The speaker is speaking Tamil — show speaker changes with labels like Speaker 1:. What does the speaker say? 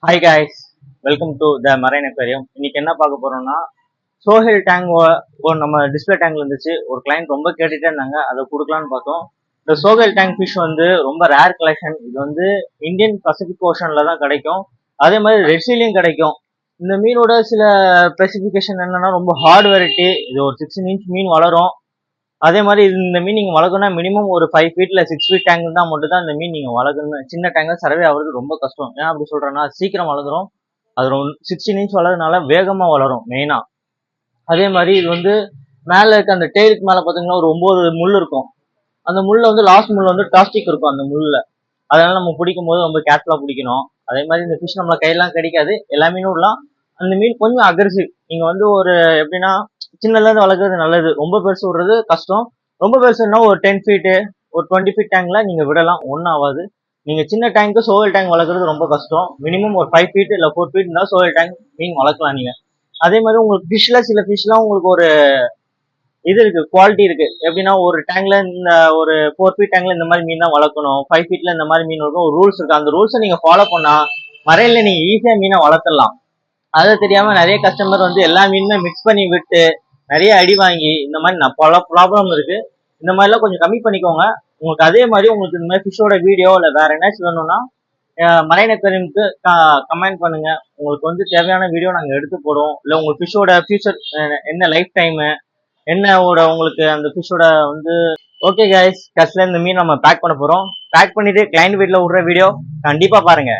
Speaker 1: Hi guys, welcome to the marine aquarium. இன்னைக்கு என்ன பார்க்க போறோம்னா சோஹெல் டேங்க் ஒரு நம்ம டிஸ்பிளே டேங்க்ல இருந்துச்சு. ஒரு கிளைண்ட் ரொம்ப கேட்டுட்டே இருந்தாங்க, அதை கொடுக்கலான்னு பார்த்தோம். இந்த சோஹெல் டேங்க் ஃபிஷ் வந்து ரொம்ப ரேர் கலெக்ஷன். இது வந்து இந்தியன் பசிபிக் ஓஷன்ல தான் கிடைக்கும். அதே மாதிரி ரெட் சீலையும் கிடைக்கும். இந்த மீனோட சில ஸ்பெசிஃபிகேஷன் என்னன்னா ரொம்ப ஹார்ட் வெரைட்டி. இது ஒரு 16 இன்ச் மீன் வளரும். அதே மாதிரி இந்த மீன் நீங்க வளர்க்கணும்னா மினிமம் ஒரு 5 ஃபீட்ல 6 ஃபீட் டேங்க் தான் மட்டும் தான் இந்த மீன் நீங்க வளர்க்கணும். சின்ன டேங்க்ல சர்வே ஆகுறது ரொம்ப கஷ்டம். ஏன் அப்படி சொல்றேன்னா சீக்கிரம் வளர்ந்துரும். அது 16 இன்ச் வளர்றதுனால வேகமா வளரும் மெயினா. அதே மாதிரி இது வந்து மேல இருக்க அந்த டெய்லுக்கு மேல பாத்தீங்கன்னா ஒரு 9 முள் இருக்கும். அந்த முள்ள வந்து லாஸ்ட் முள்ள வந்து பிளாஸ்டிக் இருக்கும் அந்த முள்ள. அதனால நம்ம பிடிக்கும் போது ரொம்ப கேர்ஃபுல்லா பிடிக்கணும். அதே மாதிரி இந்த ஃபிஷ் நம்மள கையெல்லாம் கிடைக்காது. எல்லா மீனும் விடலாம். அந்த மீன் கொஞ்சம் அக்ரெசிவ். நீங்க வந்து ஒரு எப்படின்னா சின்னதுல இருந்து வளர்க்கறது நல்லது. ரொம்ப பெருசு விடுறது கஷ்டம். ரொம்ப பெருசுன்னா ஒரு 10 ஃபீட்டு ஒரு 20 ஃபீட் டேங்க்ல நீங்க விடலாம், ஒன்றும் ஆகாது. நீங்க சின்ன டேங்க் சோவல் டேங்க் வளர்க்குறது ரொம்ப கஷ்டம். மினிமம் ஒரு 5 ஃபீட் இல்லை 4 ஃபீட் இருந்தால் சோவல் டேங்க் மீன் வளர்க்கலாம் நீங்க. அதே மாதிரி உங்களுக்கு ஃபிஷ்ல சில ஃபிஷ்லாம் உங்களுக்கு ஒரு இது இருக்கு, குவாலிட்டி இருக்கு. எப்படின்னா ஒரு டேங்க்ல இந்த ஒரு 4 ஃபீட் டேங்க்ல இந்த மாதிரி மீன் தான் வளர்க்கணும், 5 ஃபீட்ல இந்த மாதிரி மீன் இருக்கும், ஒரு ரூல்ஸ் இருக்கு. அந்த ரூல்ஸை நீங்க ஃபாலோ பண்ணா மறையில நீங்க ஈஸியா மீனை வளர்த்துடலாம். அதை தெரியாம நிறைய கஸ்டமர் வந்து எல்லா மீனுமே மிக்ஸ் பண்ணி விட்டு நிறைய அடி வாங்கி இந்த மாதிரி பல ப்ராப்ளம் இருக்கு. இந்த மாதிரிலாம் கொஞ்சம் கம்மி பண்ணிக்கோங்க. உங்களுக்கு அதே மாதிரி உங்களுக்கு இந்த மாதிரி ஃபிஷ்ஷோட வீடியோ இல்லை வேற என்னாச்சும் வேணும்னா மரைன் அக்வேரியம்க்கு கமெண்ட் பண்ணுங்க. உங்களுக்கு வந்து தேவையான வீடியோ நாங்கள் எடுத்து போடுவோம். இல்லை உங்க ஃபிஷ்ஷோட ஃபியூச்சர் என்ன லைஃப் டைமு என்னோட உங்களுக்கு அந்த ஃபிஷ்ஷோட வந்து ஓகே கைஸ், கடைசியில் இந்த மீன் நம்ம பேக் பண்ண போறோம். பேக் பண்ணிட்டு கிளைண்ட் வீட்டில் விடுற வீடியோ கண்டிப்பா பாருங்க.